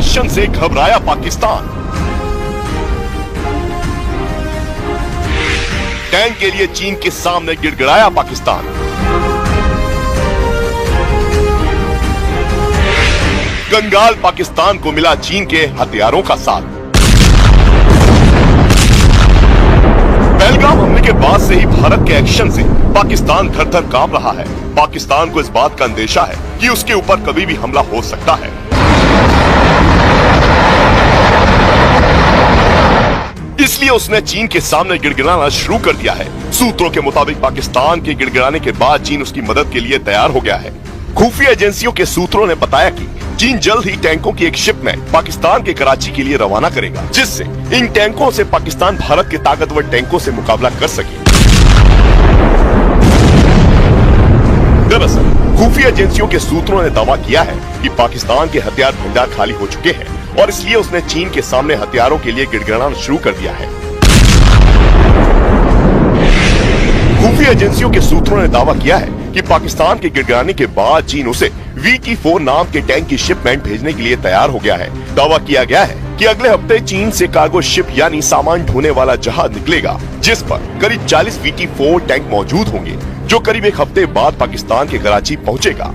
Action से घबराया Pakistan. Tank के लिए चीन के सामने गिड़गिड़ाया पाकिस्तान। कंगाल पाकिस्तान को मिला चीन के हथियारों का साथ। पहलगाम हमले के बाद से ही भारत के एक्शन से पाकिस्तान थर-थर कांप रहा है। पाकिस्तान को इस बात का अंदेशा है कि उसके ऊपर कभी भी हमला हो सकता है। इसलिए उसने चीन के सामने गिड़गिड़ाना शुरू कर दिया है। सूत्रों के मुताबिक पाकिस्तान के गिड़गिड़ाने के बाद चीन उसकी मदद के लिए तैयार हो गया है। खुफिया एजेंसियों के सूत्रों ने बताया कि चीन जल्द ही टैंकों की एक शिपमेंट पाकिस्तान के कराची के लिए रवाना करेगा, जिससे इन टैंकों से पाकिस्तान भारत के ताकतवर टैंकों से मुकाबला कर सके। दरअसल खुफिया एजेंसियों के सूत्रों ने दावा किया है कि पाकिस्तान के हथियार भंडार खाली हो चुके हैं और इसलिए उसने चीन के सामने हथियारों के लिए गिड़गिड़ाना शुरू कर दिया है। खुफिया एजेंसियों के सूत्रों ने दावा किया है कि पाकिस्तान के गिड़गिड़ाने के बाद चीन उसे VT-4 नाम के टैंक की शिपमेंट भेजने के लिए तैयार हो गया है। दावा किया गया है कि अगले हफ्ते चीन से कार्गो शिप यानी सामान ढोने वाला जहाज निकलेगा, जिस पर करीब 40 VT-4 टैंक मौजूद होंगे, जो करीब एक हफ्ते बाद पाकिस्तान के कराची पहुंचेगा।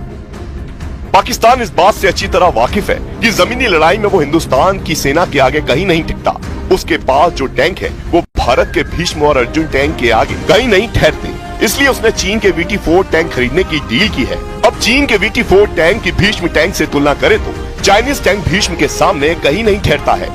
पाकिस्तान इस बात से अच्छी तरह वाकिफ है कि जमीनी लड़ाई में वो हिंदुस्तान की सेना के आगे कहीं नहीं टिकता। उसके पास जो टैंक है वो भारत के भीष्म और अर्जुन टैंक के आगे कहीं नहीं ठहरते। इसलिए उसने चीन के VT-4 टैंक खरीदने की डील की है। अब चीन के VT-4 टैंक की भीष्म टैंक से तुलना करें तो चाइनीज टैंक भीष्म के सामने कहीं नहीं ठहरता है।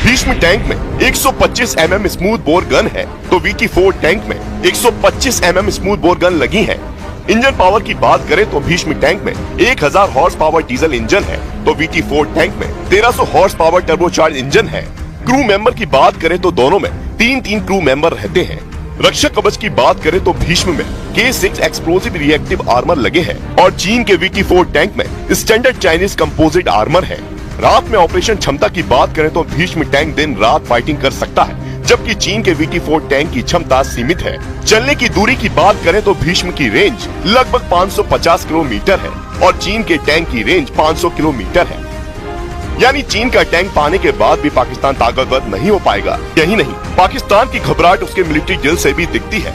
भीष्म टैंक में 125 mm स्मूथ बोर गन है तो VT-4 टैंक में 125 mm स्मूथ बोर गन लगी है। इंजन पावर की बात करें तो भीष्म टैंक में 1000 हॉर्स पावर डीजल इंजन है तो VT-4 टैंक में 1300 हॉर्स पावर टर्बोचार्ज इंजन है। क्रू मेंबर की बात करें तो दोनों में 3-3 क्रू मेंबर रहते हैं। रक्षक कवच की बात करें तो भीष्म में K6 एक्सप्लोसिव रिएक्टिव आर्मर लगे हैं और चीन के VT-4 टैंक में स्टैंडर्ड चाइनीज कंपोजिट आर्मर है। रात में ऑपरेशन क्षमता की बात करें तो भीष्म टैंक दिन रात फाइटिंग कर सकता है, जबकि चीन के VT-4 टैंक की क्षमता सीमित है। चलने की दूरी की बात करें तो भीष्म की रेंज लगभग 550 किलोमीटर है और चीन के टैंक की रेंज 500 किलोमीटर है। यानी चीन का टैंक पाने के बाद भी पाकिस्तान ताकतवर नहीं हो पाएगा। यही नहीं, पाकिस्तान की घबराहट उसके मिलिट्री ड्रिल से भी दिखती है,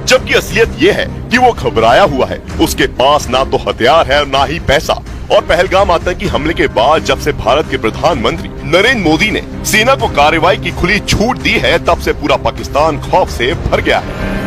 जबकि असलियत ये है कि वो घबराया हुआ है। उसके पास ना तो हथियार है ना ही पैसा। और पहलगाम आतंकी हमले के बाद जब से भारत के प्रधानमंत्री नरेंद्र मोदी ने सेना को कार्रवाई की खुली छूट दी है, तब से पूरा पाकिस्तान खौफ से भर गया है।